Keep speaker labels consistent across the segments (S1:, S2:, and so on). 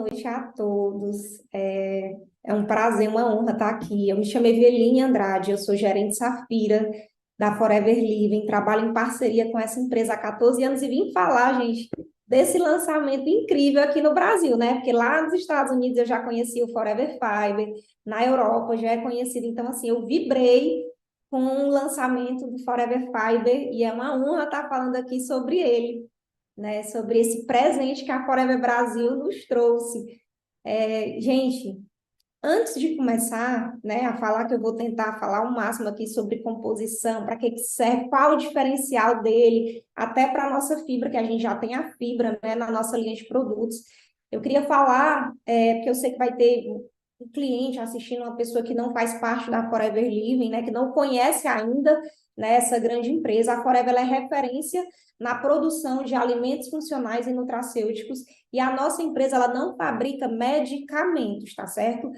S1: noite a todos. É um prazer, uma honra estar aqui. Eu me chamo Eveline Andrade, eu sou gerente Safira da Forever Living, trabalho em parceria com essa empresa há 14 anos e vim falar, gente, desse lançamento incrível aqui no Brasil, né? Porque lá nos Estados Unidos eu já conheci o Forever Fiber, na Europa já é conhecido. Então, assim, eu vibrei com o lançamento do Forever Fiber e é uma honra estar falando aqui sobre ele, né, sobre esse presente que a Forever Brasil nos trouxe. Gente, antes de começar, né, a falar, que eu vou tentar falar o máximo aqui sobre composição, para que serve, qual o diferencial dele, até para a nossa fibra, que a gente já tem a fibra, né, na nossa linha de produtos. Eu queria falar, porque eu sei que vai ter um cliente assistindo, uma pessoa que não faz parte da Forever Living, né, que não conhece ainda, né, essa grande empresa. A Forever ela é referência na produção de alimentos funcionais e nutracêuticos, e a nossa empresa ela não fabrica medicamentos, tá certo?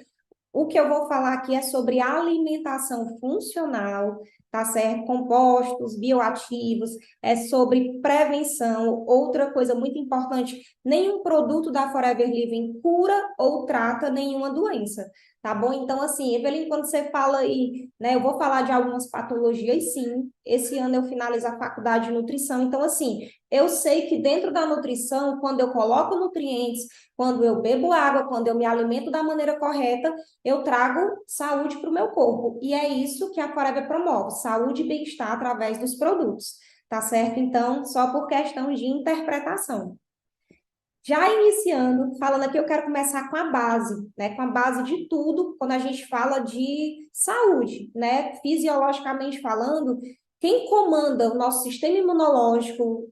S1: O que eu vou falar aqui é sobre alimentação funcional, tá certo? Compostos, bioativos, é sobre prevenção. Outra coisa muito importante, nenhum produto da Forever Living cura ou trata nenhuma doença, tá bom? Então, assim, Evelyn, quando você fala aí, né, eu vou falar de algumas patologias, sim. Esse ano eu finalizo a faculdade de nutrição, então, assim, eu sei que dentro da nutrição, quando eu coloco nutrientes, quando eu bebo água, quando eu me alimento da maneira correta, eu trago saúde para o meu corpo. E é isso que a Forever promove, saúde e bem-estar através dos produtos, tá certo? Então, só por questão de interpretação. Já iniciando, falando aqui, eu quero começar com a base, né? Com a base de tudo, quando a gente fala de saúde, né? Fisiologicamente falando, quem comanda o nosso sistema imunológico,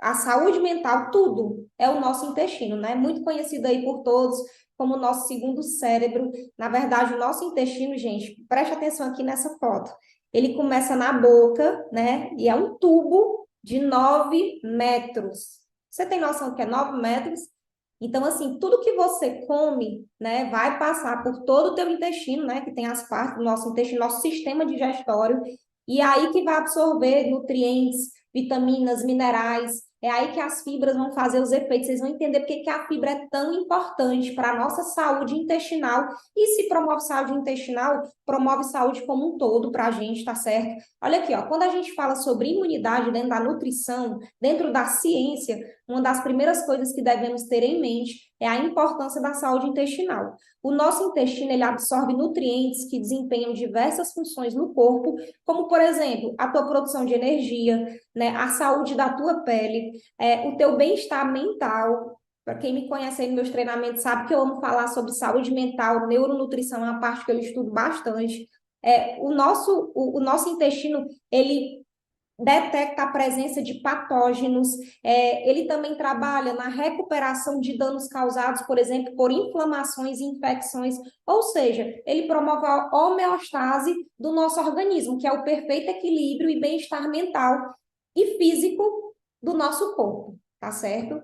S1: a saúde mental, tudo é o nosso intestino, né? Muito conhecido aí por todos como o nosso segundo cérebro. Na verdade, o nosso intestino, gente, preste atenção aqui nessa foto. Ele começa na boca, né? E é um tubo de 9 metros. Você tem noção do que é 9 metros? Então, assim, tudo que você come, né, vai passar por todo o teu intestino, né, que tem as partes do nosso intestino, nosso sistema digestório, e é aí que vai absorver nutrientes, vitaminas, minerais. É aí que as fibras vão fazer os efeitos. Vocês vão entender porque que a fibra é tão importante para a nossa saúde intestinal. E se promove saúde intestinal, promove saúde como um todo para a gente, tá certo? Olha aqui, ó, quando a gente fala sobre imunidade dentro da nutrição, dentro da ciência, uma das primeiras coisas que devemos ter em mente é a importância da saúde intestinal. O nosso intestino, ele absorve nutrientes que desempenham diversas funções no corpo, como, por exemplo, a tua produção de energia, né, a saúde da tua pele, o teu bem-estar mental. Para quem me conhece aí nos meus treinamentos sabe que eu amo falar sobre saúde mental, neuronutrição é uma parte que eu estudo bastante. O nosso intestino, ele detecta a presença de patógenos, ele também trabalha na recuperação de danos causados, por exemplo, por inflamações e infecções, ou seja, ele promove a homeostase do nosso organismo, que é o perfeito equilíbrio e bem-estar mental e físico do nosso corpo, tá certo?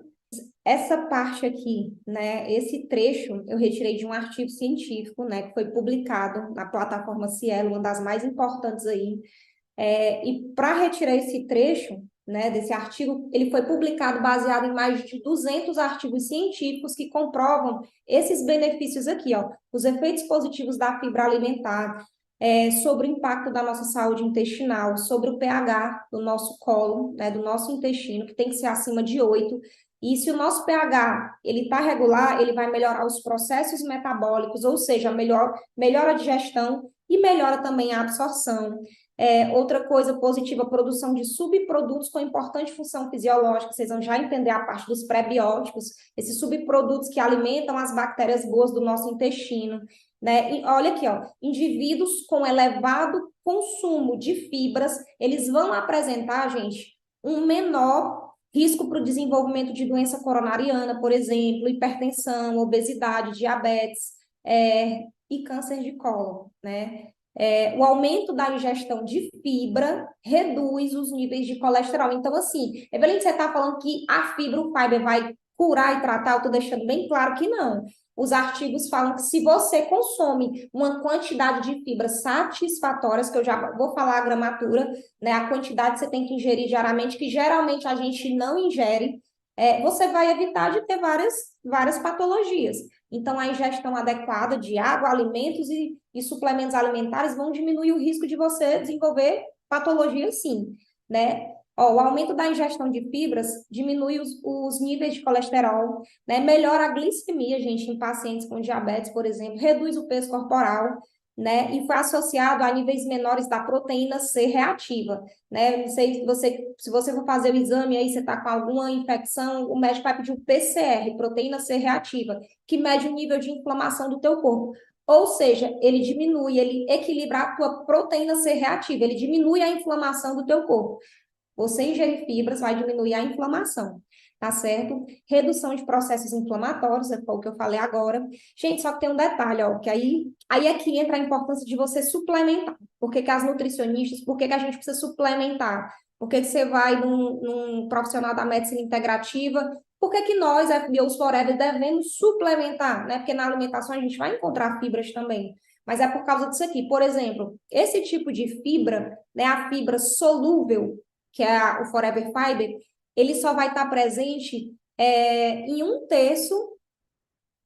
S1: Essa parte aqui, né, esse trecho eu retirei de um artigo científico, né, que foi publicado na plataforma Cielo, uma das mais importantes aí, e para retirar esse trecho, né, desse artigo, ele foi publicado baseado em mais de 200 artigos científicos que comprovam esses benefícios aqui, ó, os efeitos positivos da fibra alimentar, sobre o impacto da nossa saúde intestinal, sobre o pH do nosso colo, né, do nosso intestino, que tem que ser acima de 8. E se o nosso pH ele está regular, ele vai melhorar os processos metabólicos, ou seja, melhora a digestão e melhora também a absorção. Outra coisa positiva, a produção de subprodutos com importante função fisiológica. Vocês vão já entender a parte dos prebióticos, esses subprodutos que alimentam as bactérias boas do nosso intestino, né? E olha aqui, ó, indivíduos com elevado consumo de fibras, eles vão apresentar, gente, um menor risco para o desenvolvimento de doença coronariana, por exemplo, hipertensão, obesidade, diabetes, e câncer de cólon, né? O aumento da ingestão de fibra reduz os níveis de colesterol. Então, assim, Evelyn, você está falando que a fibra, o fiber, vai curar e tratar? Eu estou deixando bem claro que não. Os artigos falam que se você consome uma quantidade de fibras satisfatórias, que eu já vou falar a gramatura, né? A quantidade que você tem que ingerir diariamente, que geralmente a gente não ingere, você vai evitar de ter várias patologias. Então, a ingestão adequada de água, alimentos e suplementos alimentares vão diminuir o risco de você desenvolver patologia, sim, né? Ó, o aumento da ingestão de fibras diminui os níveis de colesterol, né? Melhora a glicemia, gente, em pacientes com diabetes, por exemplo, reduz o peso corporal, né? E foi associado a níveis menores da proteína C reativa, né? Não sei se você for fazer o exame aí, você está com alguma infecção, o médico vai pedir o PCR, proteína C reativa, que mede o nível de inflamação do teu corpo. Ou seja, ele diminui, ele equilibra a tua proteína C reativa, ele diminui a inflamação do teu corpo. Você ingerir fibras vai diminuir a inflamação, tá certo? Redução de processos inflamatórios, é o que eu falei agora. Gente, só que tem um detalhe, ó, que aí é que entra a importância de você suplementar. Por que que as nutricionistas, por que que a gente precisa suplementar? Por que que você vai num profissional da medicina integrativa? Por que que nós, FBOs Forever, devemos suplementar, né? Porque na alimentação a gente vai encontrar fibras também. Mas é por causa disso aqui. Por exemplo, esse tipo de fibra, né, a fibra solúvel, que é o Forever Fiber, ele só vai estar presente em 1/3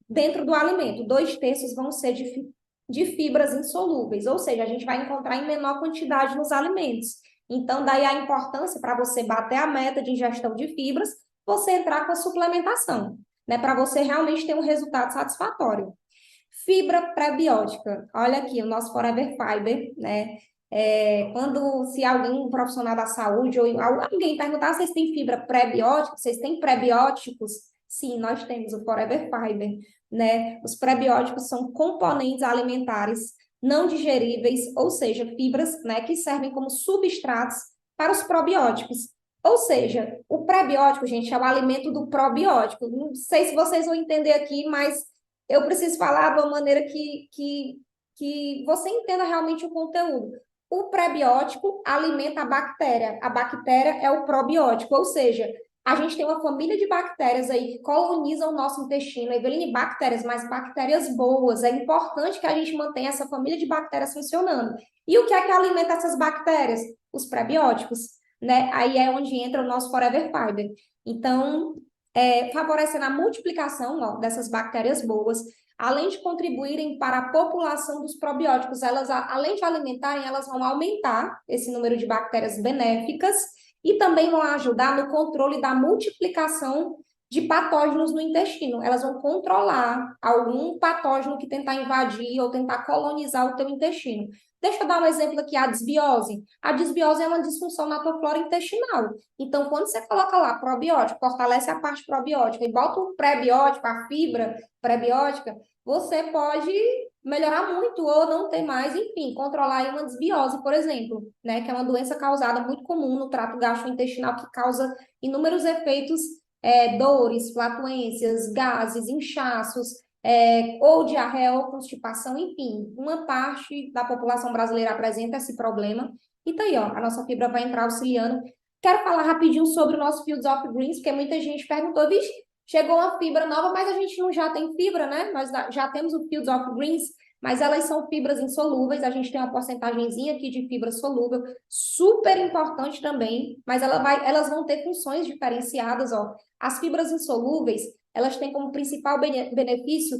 S1: dentro do alimento. 2/3 vão ser de fibras insolúveis, ou seja, a gente vai encontrar em menor quantidade nos alimentos. Então, daí a importância para você bater a meta de ingestão de fibras, você entrar com a suplementação, né, para você realmente ter um resultado satisfatório. Fibra pré-biótica. Olha aqui, o nosso Forever Fiber, né? Se alguém, um profissional da saúde, ou alguém perguntar se vocês têm fibra pré-biótica, vocês têm pré-bióticos? Sim, nós temos o Forever Fiber, né? Os pré-bióticos são componentes alimentares não digeríveis, ou seja, fibras, né, que servem como substratos para os probióticos. Ou seja, o pré-biótico, gente, é o alimento do probiótico. Não sei se vocês vão entender aqui, mas eu preciso falar de uma maneira que você entenda realmente o conteúdo. O pré-biótico alimenta a bactéria é o probiótico, ou seja, a gente tem uma família de bactérias aí que colonizam o nosso intestino, Eveline, bactérias, mas bactérias boas. É importante que a gente mantenha essa família de bactérias funcionando. E o que é que alimenta essas bactérias? Os pré-bióticos, né? Aí é onde entra o nosso Forever Fiber. Então, favorecendo a multiplicação, ó, dessas bactérias boas, além de contribuírem para a população dos probióticos, elas, além de alimentarem, elas vão aumentar esse número de bactérias benéficas e também vão ajudar no controle da multiplicação de patógenos no intestino. Elas vão controlar algum patógeno que tentar invadir ou tentar colonizar o teu intestino. Deixa eu dar um exemplo aqui, a desbiose. A desbiose é uma disfunção na tua flora intestinal. Então, quando você coloca lá probiótico, fortalece a parte probiótica e bota o pré-biótico, a fibra pré-biótica, você pode melhorar muito ou não ter mais, enfim, controlar aí uma desbiose, por exemplo, né, que é uma doença causada muito comum no trato gastrointestinal que causa inúmeros efeitos, dores, flatulências, gases, inchaços, ou diarreia ou constipação, enfim, uma parte da população brasileira apresenta esse problema. E tá aí, ó, a nossa fibra vai entrar auxiliando. Quero falar rapidinho sobre o nosso Fields of Greens, porque muita gente perguntou, vixe, chegou uma fibra nova, mas a gente não já tem fibra, né? Nós já temos o Fields of Greens, mas elas são fibras insolúveis, a gente tem uma porcentagemzinha aqui de fibra solúvel, super importante também, mas elas vão ter funções diferenciadas, ó. As fibras insolúveis, elas têm como principal benefício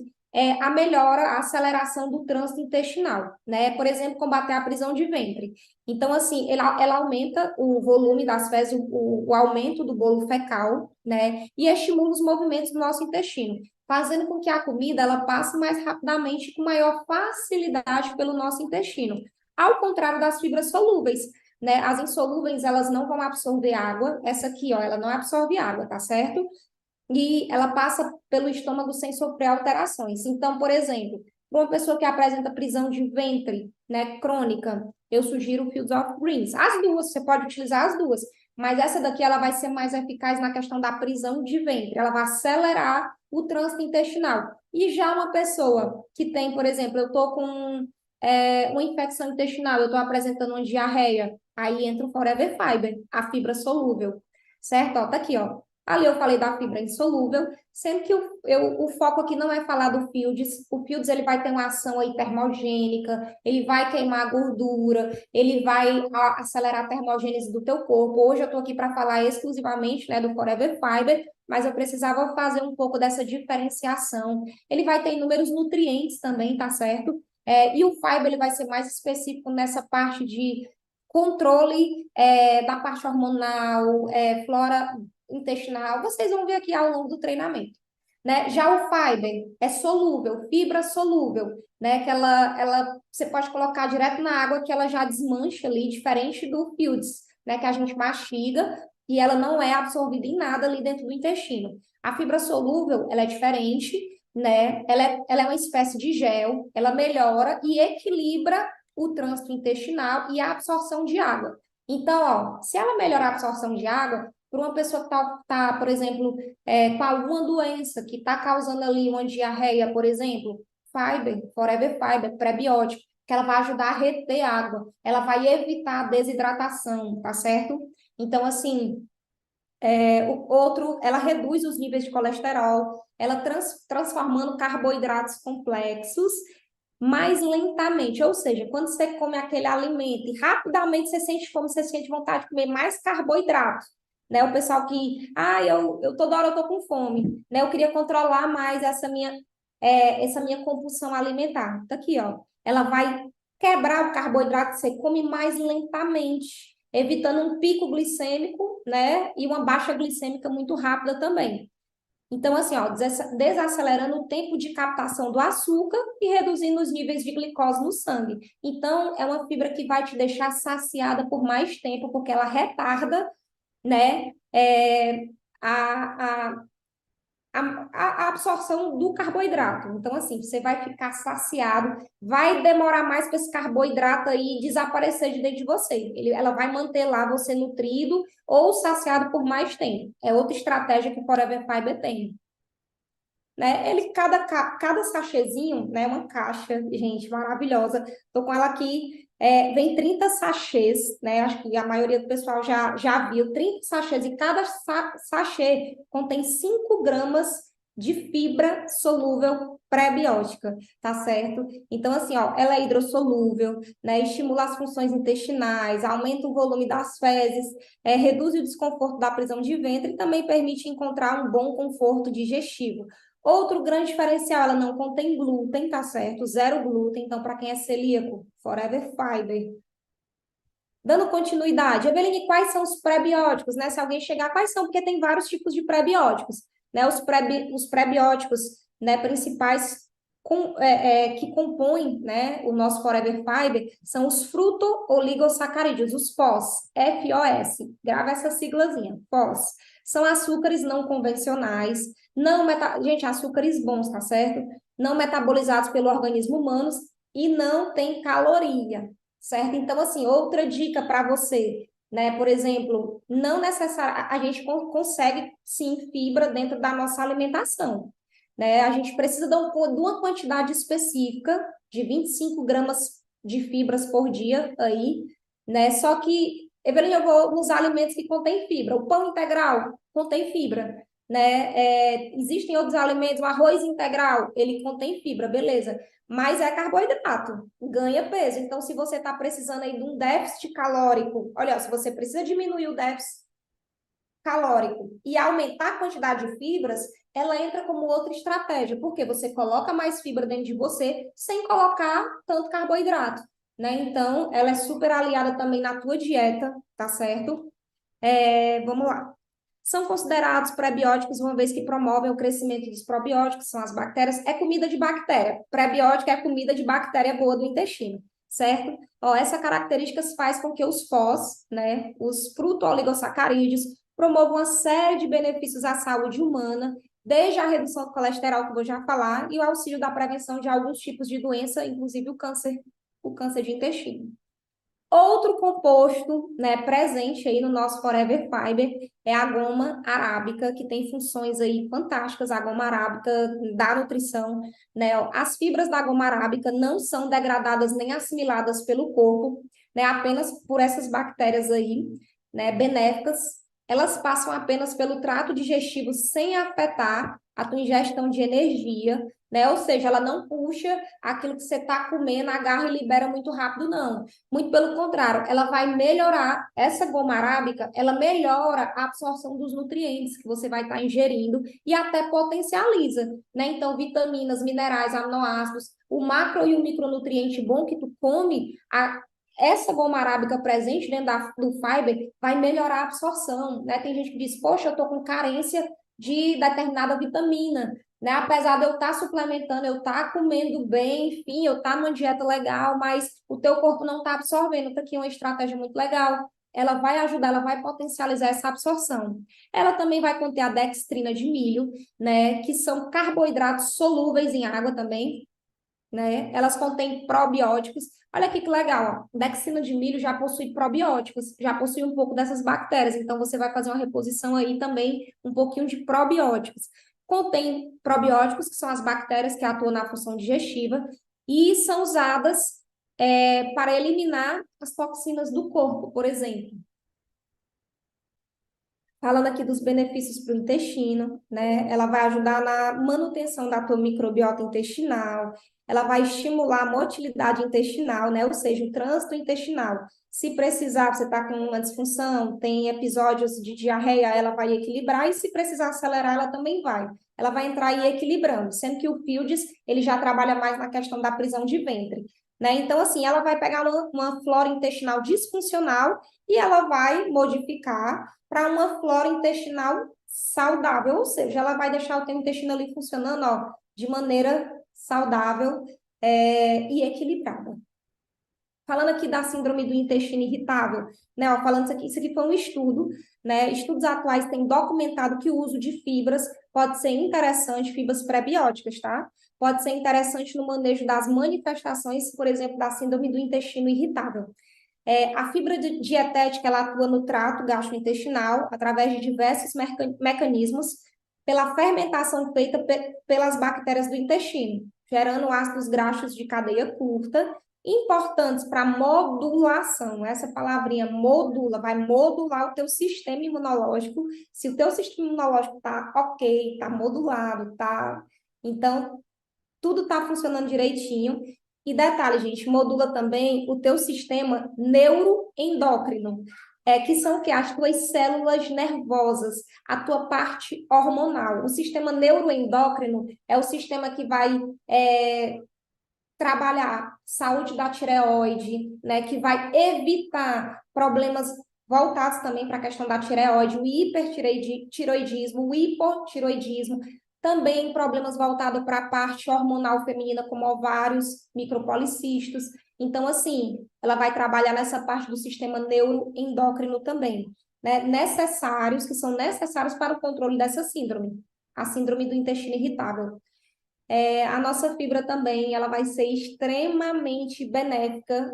S1: a melhora, a aceleração do trânsito intestinal, né? Por exemplo, combater a prisão de ventre. Então, assim, ela aumenta o volume das fezes, o aumento do bolo fecal, né? E estimula os movimentos do nosso intestino, fazendo com que a comida ela passe mais rapidamente, com maior facilidade pelo nosso intestino. Ao contrário das fibras solúveis, né? As insolúveis, elas não vão absorver água. Essa aqui, ó, ela não absorve água, tá certo? E ela passa pelo estômago sem sofrer alterações. Então, por exemplo, para uma pessoa que apresenta prisão de ventre, né, crônica, eu sugiro o Fields of Greens. As duas, você pode utilizar as duas, mas essa daqui ela vai ser mais eficaz na questão da prisão de ventre, ela vai acelerar o trânsito intestinal. E já uma pessoa que tem, por exemplo, eu estou com uma infecção intestinal, eu estou apresentando uma diarreia, aí entra o Forever Fiber, a fibra solúvel, certo? Ó, tá aqui, ó. Ali eu falei da fibra insolúvel, sendo que o foco aqui não é falar do Fields. O Fields ele vai ter uma ação aí termogênica, ele vai queimar a gordura, ele vai acelerar a termogênese do teu corpo. Hoje eu estou aqui para falar exclusivamente, né, do Forever Fiber, mas eu precisava fazer um pouco dessa diferenciação. Ele vai ter inúmeros nutrientes também, tá certo? E o Fiber ele vai ser mais específico nessa parte de controle da parte hormonal, flora intestinal, vocês vão ver aqui ao longo do treinamento. Né? Já o fiber é solúvel, fibra solúvel, né? Que você pode colocar direto na água que ela já desmancha ali, diferente do Fields, né? Que a gente mastiga e ela não é absorvida em nada ali dentro do intestino. A fibra solúvel, ela é diferente, né? Ela é uma espécie de gel, ela melhora e equilibra o trânsito intestinal e a absorção de água. Então, ó, se ela melhorar a absorção de água, para uma pessoa que está, por exemplo, com alguma doença que está causando ali uma diarreia, por exemplo, Fiber, Forever Fiber, prebiótico, que ela vai ajudar a reter água, ela vai evitar a desidratação, tá certo? Então, assim, ela reduz os níveis de colesterol, ela transformando carboidratos complexos mais lentamente, ou seja, quando você come aquele alimento e rapidamente você sente fome, você sente vontade de comer mais carboidrato, né? O pessoal que, eu toda hora eu tô com fome, né? Eu queria controlar mais essa minha compulsão alimentar. Tá aqui, ó. Ela vai quebrar o carboidrato, você come mais lentamente, evitando um pico glicêmico, né? E uma baixa glicêmica muito rápida também. Então, assim, ó, desacelerando o tempo de captação do açúcar e reduzindo os níveis de glicose no sangue. Então, é uma fibra que vai te deixar saciada por mais tempo, porque ela retarda, né, a, a, a absorção do carboidrato. Então, assim, você vai ficar saciado, vai demorar mais para esse carboidrato aí desaparecer de dentro de você. Ela vai manter lá você nutrido ou saciado por mais tempo. É outra estratégia que o Forever Fiber tem. Né? Cada sachêzinho, né? Uma caixa, gente, maravilhosa. Tô com ela aqui. Vem 30 sachês, né? Acho que a maioria do pessoal já viu. 30 sachês e cada sachê contém 5 gramas de fibra solúvel pré-biótica, tá certo? Então, assim, ó, ela é hidrossolúvel, né? Estimula as funções intestinais, aumenta o volume das fezes, reduz o desconforto da prisão de ventre e também permite encontrar um bom conforto digestivo. Outro grande diferencial, ela não contém glúten, tá certo? Zero glúten, então para quem é celíaco, Forever Fiber. Dando continuidade, Eveline, quais são os pré-bióticos, né? Se alguém chegar, quais são? Porque tem vários tipos de pré-bióticos, né? Os pré-bióticos, né, principais que compõem, né, o nosso Forever Fiber são os fruto-oligosacarídeos, os FOS, FOS. Grava essa siglazinha, FOS. São açúcares não convencionais, gente, açúcares bons, tá certo? Não metabolizados pelo organismo humano e não tem caloria, certo? Então, assim, outra dica para você, né? Por exemplo, não necessariamente a gente consegue sim fibra dentro da nossa alimentação, né? A gente precisa de uma quantidade específica de 25 gramas de fibras por dia aí, né? Só que, Evelyn, eu vou nos alimentos que contêm fibra. O pão integral contém fibra, né? Existem outros alimentos, o arroz integral, ele contém fibra, beleza. Mas é carboidrato, ganha peso. Então, se você está precisando aí de um déficit calórico, olha, se você precisa diminuir o déficit calórico e aumentar a quantidade de fibras, ela entra como outra estratégia, porque você coloca mais fibra dentro de você sem colocar tanto carboidrato, né? Então, ela é super aliada também na tua dieta, tá certo? Vamos lá. São considerados prebióticos uma vez que promovem o crescimento dos probióticos, são as bactérias. É comida de bactéria. Prebiótica é comida de bactéria boa do intestino, certo? Ó, essa característica faz com que os FOS, né, os fruto-oligosacarídeos, promovam uma série de benefícios à saúde humana, desde a redução do colesterol, que eu vou já falar, e o auxílio da prevenção de alguns tipos de doença, inclusive o câncer de intestino. Outro composto, né, presente aí no nosso Forever Fiber é a goma arábica, que tem funções aí fantásticas, a goma arábica da nutrição, né? As fibras da goma arábica não são degradadas nem assimiladas pelo corpo, né, apenas por essas bactérias aí, né, benéficas. elas passam apenas pelo trato digestivo sem afetar a tua ingestão de energia, né? Ou seja, ela não puxa aquilo que você está comendo, agarra e libera muito rápido, não. Muito pelo contrário, ela vai melhorar, essa goma arábica, ela melhora a absorção dos nutrientes que você vai estar ingerindo e até potencializa, né? Então, vitaminas, minerais, aminoácidos, o macro e o micronutriente bom que tu come, essa goma arábica presente dentro do fiber vai melhorar a absorção, né? Tem gente que diz, poxa, eu tô com carência de determinada vitamina, né? Apesar de eu estar suplementando, eu estar comendo bem, enfim, eu estar numa dieta legal, mas o teu corpo não está absorvendo. Tá aqui uma estratégia muito legal. Ela vai ajudar, ela vai potencializar essa absorção. Ela também vai conter a dextrina de milho, né? Que são carboidratos solúveis em água também, né? Elas contêm probióticos. Olha aqui que legal, ó. Dextrina de milho já possui probióticos, já possui um pouco dessas bactérias, então você vai fazer uma reposição aí também, um pouquinho de probióticos. Contém probióticos, que são as bactérias que atuam na função digestiva, e são usadas para eliminar as toxinas do corpo, por exemplo. Falando aqui dos benefícios para o intestino, né? Ela vai ajudar na manutenção da tua microbiota intestinal, ela vai estimular a motilidade intestinal, né? Ou seja, o trânsito intestinal. Se precisar, você está com uma disfunção, tem episódios de diarreia, ela vai equilibrar, e se precisar acelerar, ela também vai. Ela vai entrar aí equilibrando, sendo que o Fields, ele já trabalha mais na questão da prisão de ventre, né? Então, assim, ela vai pegar uma flora intestinal disfuncional e ela vai modificar para uma flora intestinal saudável, ou seja, ela vai deixar o teu intestino ali funcionando, ó, de maneira saudável, e equilibrada. Falando aqui da síndrome do intestino irritável, né? Ó, falando isso aqui foi um estudo, né? Estudos atuais têm documentado que o uso de fibras pode ser interessante, fibras prebióticas, tá? Pode ser interessante no manejo das manifestações, por exemplo, da síndrome do intestino irritável. A fibra dietética ela atua no trato gastrointestinal através de diversos mecanismos pela fermentação feita pelas bactérias do intestino, gerando ácidos graxos de cadeia curta, importantes para modulação. Essa palavrinha modula, vai modular o teu sistema imunológico. Se o teu sistema imunológico está ok, está modulado, tá? Então, tudo está funcionando direitinho. E detalhe, gente, modula também o teu sistema neuroendócrino, que são o que? As tuas células nervosas, a tua parte hormonal. O sistema neuroendócrino é o sistema que vai trabalhar saúde da tireoide, né, que vai evitar problemas voltados também para a questão da tireoide, o hipertireoidismo, o hipotireoidismo, também problemas voltados para a parte hormonal feminina, como ovários, micropolicistos. Então, assim, ela vai trabalhar nessa parte do sistema neuroendócrino também, né? Necessários, que são necessários para o controle dessa síndrome, a síndrome do intestino irritável. A nossa fibra também, ela vai ser extremamente benéfica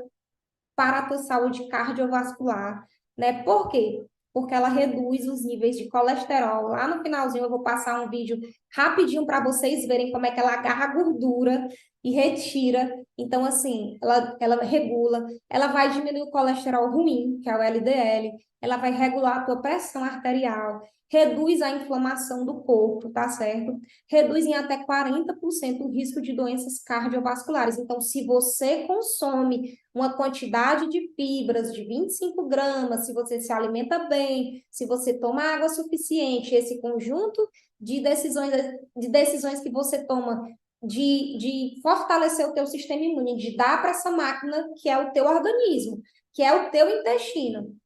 S1: para a tua saúde cardiovascular, né? Por quê? Porque ela reduz os níveis de colesterol. Lá no finalzinho eu vou passar um vídeo rapidinho para vocês verem como é que ela agarra a gordura e retira. Então, assim, ela regula, ela vai diminuir o colesterol ruim, que é o LDL, ela vai regular a tua pressão arterial, reduz a inflamação do corpo, tá certo? Reduz em até 40% o risco de doenças cardiovasculares. Então, se você consome uma quantidade de fibras de 25 gramas, se você se alimenta bem, se você toma água suficiente, esse conjunto de decisões que você toma de fortalecer o teu sistema imune, de dar para essa máquina que é o teu organismo, que é o teu intestino.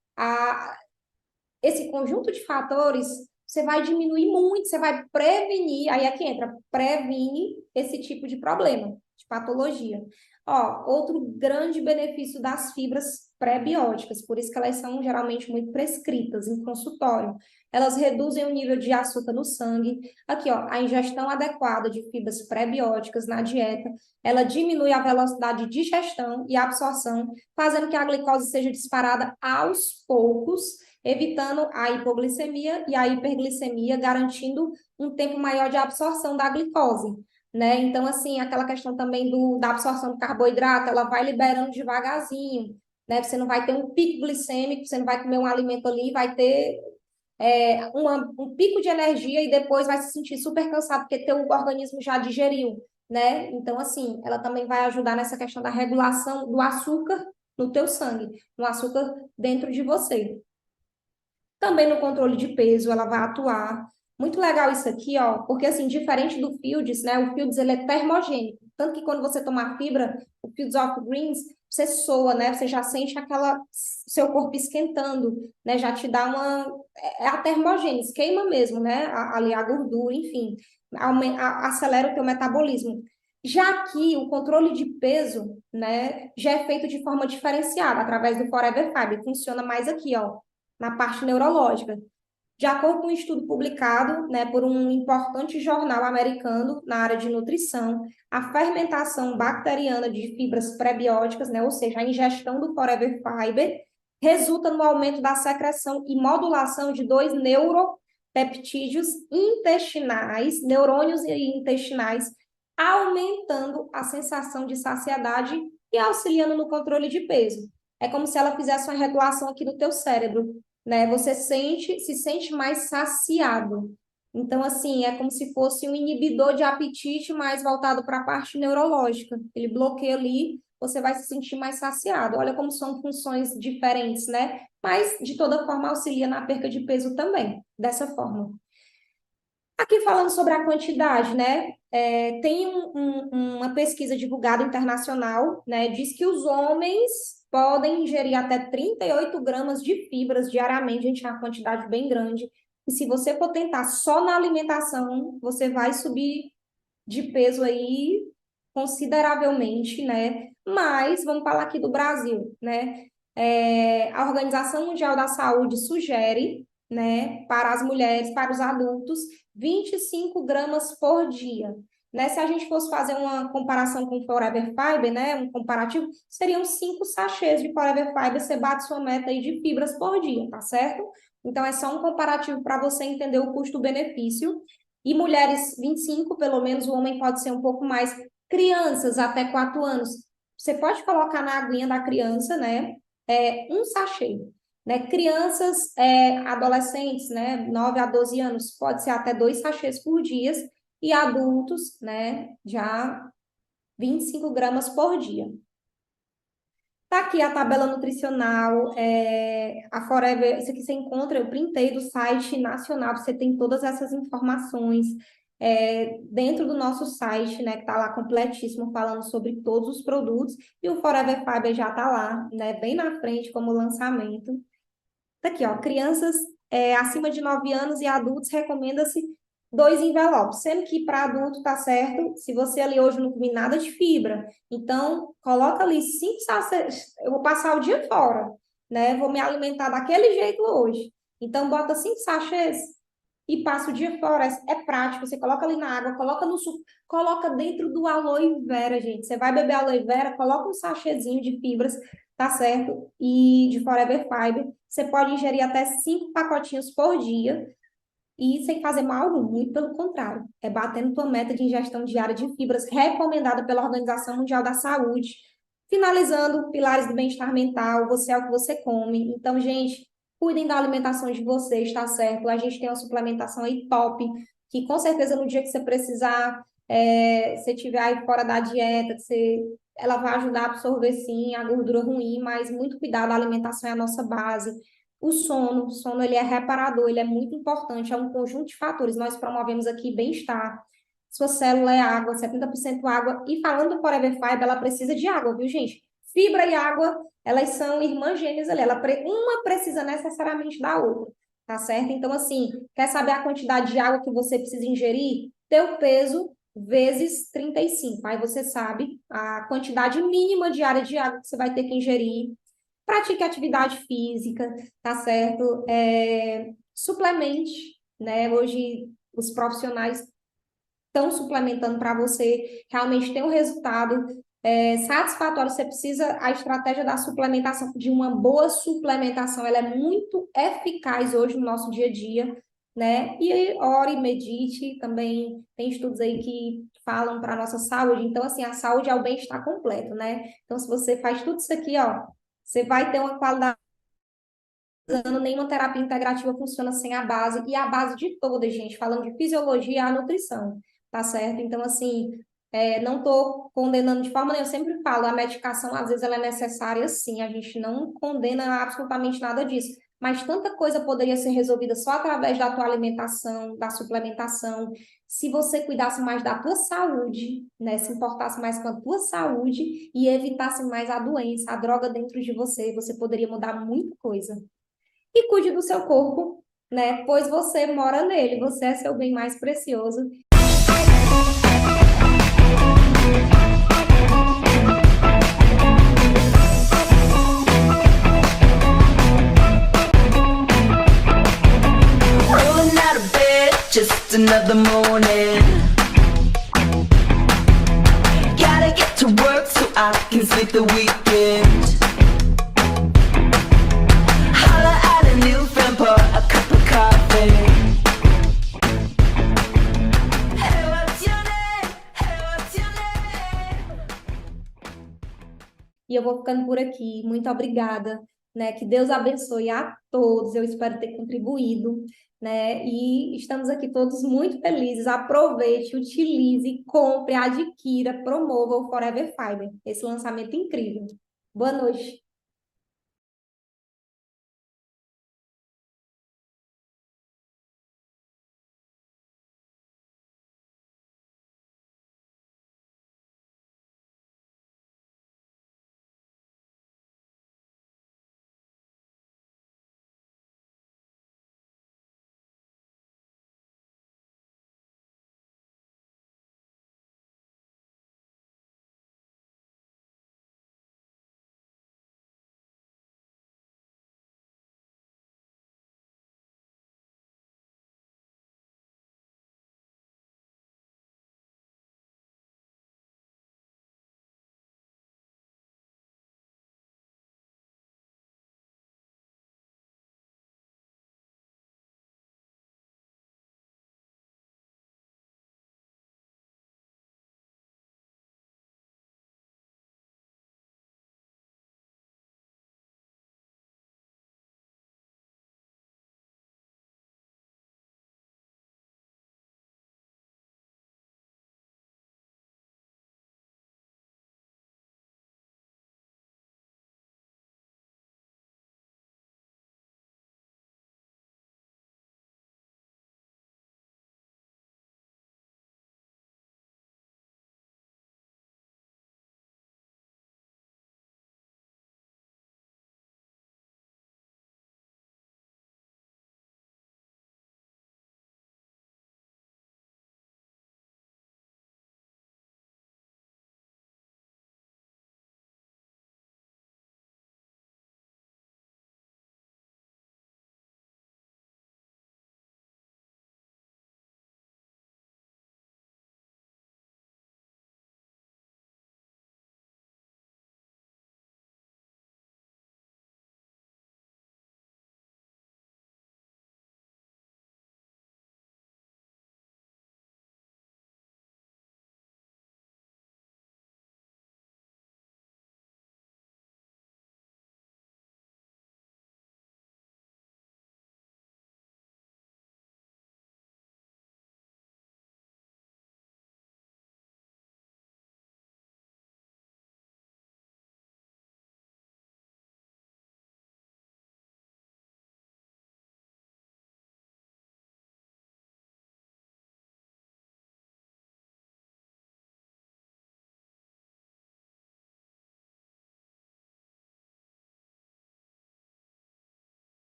S1: Esse conjunto de fatores, você vai diminuir muito, você vai prevenir, aí é que entra, previne esse tipo de problema, de patologia. Ó, outro grande benefício das fibras pré-bióticas, por isso que elas são geralmente muito prescritas em consultório. Elas reduzem o nível de açúcar no sangue. Aqui, ó, a ingestão adequada de fibras pré-bióticas na dieta, ela diminui a velocidade de digestão e absorção, fazendo que a glicose seja disparada aos poucos, evitando a hipoglicemia e a hiperglicemia, garantindo um tempo maior de absorção da glicose, né? Então, assim, aquela questão também da absorção do carboidrato, ela vai liberando devagarzinho, né? Você não vai ter um pico glicêmico, você não vai comer um alimento ali e vai ter um pico de energia e depois vai se sentir super cansado porque teu organismo já digeriu, né? Então, assim, ela também vai ajudar nessa questão da regulação do açúcar no teu sangue, no açúcar dentro de você. Também no controle de peso, ela vai atuar. Muito legal isso aqui, ó, porque assim, diferente do Fields, né? O Fields ele é termogênico, tanto que quando você toma fibra, o Fields of Greens, você soa, né? Você já sente aquela seu corpo esquentando, né? Já te dá é a termogênese, queima mesmo, né? Ali a gordura, enfim, acelera o teu metabolismo. Já que o controle de peso, né, já é feito de forma diferenciada através do Forever Fiber, funciona mais aqui, ó, na parte neurológica. De acordo com um estudo publicado, né, por um importante jornal americano na área de nutrição, a fermentação bacteriana de fibras prebióticas, né, ou seja, a ingestão do Forever Fiber, resulta no aumento da secreção e modulação de dois neuropeptídeos intestinais, neurônios intestinais, aumentando a sensação de saciedade e auxiliando no controle de peso. É como se ela fizesse uma regulação aqui do teu cérebro, né? Você se sente mais saciado. Então, assim, é como se fosse um inibidor de apetite mais voltado para a parte neurológica. Ele bloqueia ali, você vai se sentir mais saciado. Olha como são funções diferentes, né? Mas, de toda forma, auxilia na perca de peso também, dessa forma. Aqui falando sobre a quantidade, né? Tem uma pesquisa divulgada internacional, né? Diz que os homens podem ingerir até 38 gramas de fibras diariamente, gente, é uma quantidade bem grande. E se você for tentar só na alimentação, você vai subir de peso aí consideravelmente, né? Mas vamos falar aqui do Brasil, né? A Organização Mundial da Saúde sugere, né, para as mulheres, para os adultos, 25 gramas por dia. Né? Se a gente fosse fazer uma comparação com o Forever Fiber, né, um comparativo, seriam 5 sachês de Forever Fiber, você bate sua meta aí de fibras por dia, tá certo? Então, é só um comparativo para você entender o custo-benefício. E mulheres, 25, pelo menos o homem pode ser um pouco mais. Crianças até 4 anos, você pode colocar na aguinha da criança, né? Um sachê. Né? Crianças, adolescentes, né? 9 a 12 anos, pode ser até 2 sachês por dia. E adultos, né? Já 25 gramas por dia. Tá aqui a tabela nutricional, a Forever, isso aqui você encontra, eu printei do site nacional, você tem todas essas informações dentro do nosso site, né, que tá lá completíssimo, falando sobre todos os produtos, e o Forever Fiber já tá lá, né, bem na frente como lançamento. Tá aqui, ó, crianças acima de 9 anos e adultos recomenda-se 2 envelopes, sendo que para adulto tá certo, se você ali hoje não comer nada de fibra, então coloca ali 5 sachês, eu vou passar o dia fora, né? Vou me alimentar daquele jeito hoje. Então bota 5 sachês e passa o dia fora. É prático, você coloca ali na água, coloca no suco, coloca dentro do aloe vera, gente. Você vai beber aloe vera, coloca um sachêzinho de fibras, tá certo? E de Forever Fiber. Você pode ingerir até 5 pacotinhos por dia e sem fazer mal algum, muito pelo contrário. É batendo tua meta de ingestão diária de fibras recomendada pela Organização Mundial da Saúde. Finalizando, pilares do bem-estar mental, você é o que você come. Então, gente, cuidem da alimentação de vocês, tá certo? A gente tem uma suplementação aí top, que com certeza no dia que você precisar, se tiver aí fora da dieta, ela vai ajudar a absorver sim a gordura ruim, mas muito cuidado, a alimentação é a nossa base. O sono ele é reparador, ele é muito importante, é um conjunto de fatores. Nós promovemos aqui bem-estar. Sua célula é água, 70% água. E falando do Forever Fiber, ela precisa de água, viu, gente? Fibra e água, elas são irmãs gêmeas ali. Uma precisa necessariamente da outra, tá certo? Então, assim, quer saber a quantidade de água que você precisa ingerir? Teu peso vezes 35. Aí você sabe a quantidade mínima diária de água que você vai ter que ingerir. Pratique atividade física, tá certo? Suplemente, né? Hoje os profissionais estão suplementando para você realmente ter um resultado satisfatório. Você precisa, a estratégia da suplementação, de uma boa suplementação, ela é muito eficaz hoje no nosso dia a dia, né? E aí, ore, medite, também tem estudos aí que falam para a nossa saúde. Então, assim, a saúde é o bem-estar completo, né? Então, se você faz tudo isso aqui, ó, você vai ter uma qualidade nenhuma terapia integrativa funciona sem a base, e a base de todas, gente, falando de fisiologia, é a nutrição, tá certo? Então, assim, não estou condenando de forma nenhuma, eu sempre falo, a medicação, às vezes, ela é necessária, sim, a gente não condena absolutamente nada disso, mas tanta coisa poderia ser resolvida só através da tua alimentação, da suplementação, se você cuidasse mais da tua saúde, né, se importasse mais com a tua saúde e evitasse mais a doença, a droga dentro de você, você poderia mudar muita coisa. E cuide do seu corpo, né, pois você mora nele, você é seu bem mais precioso.
S2: Rolling out of bed, just another morning. Gotta get to work so I can sleep the weekend. Holla at a new friend for a cup of coffee. Hey, what's your name? Hey, what's your name?
S1: E eu vou ficando por aqui. Muito obrigada, né? Que Deus abençoe a todos. Eu espero ter contribuído, né? E estamos aqui todos muito felizes. Aproveite, utilize, compre, adquira, promova o Forever Fiber, esse lançamento incrível. Boa noite.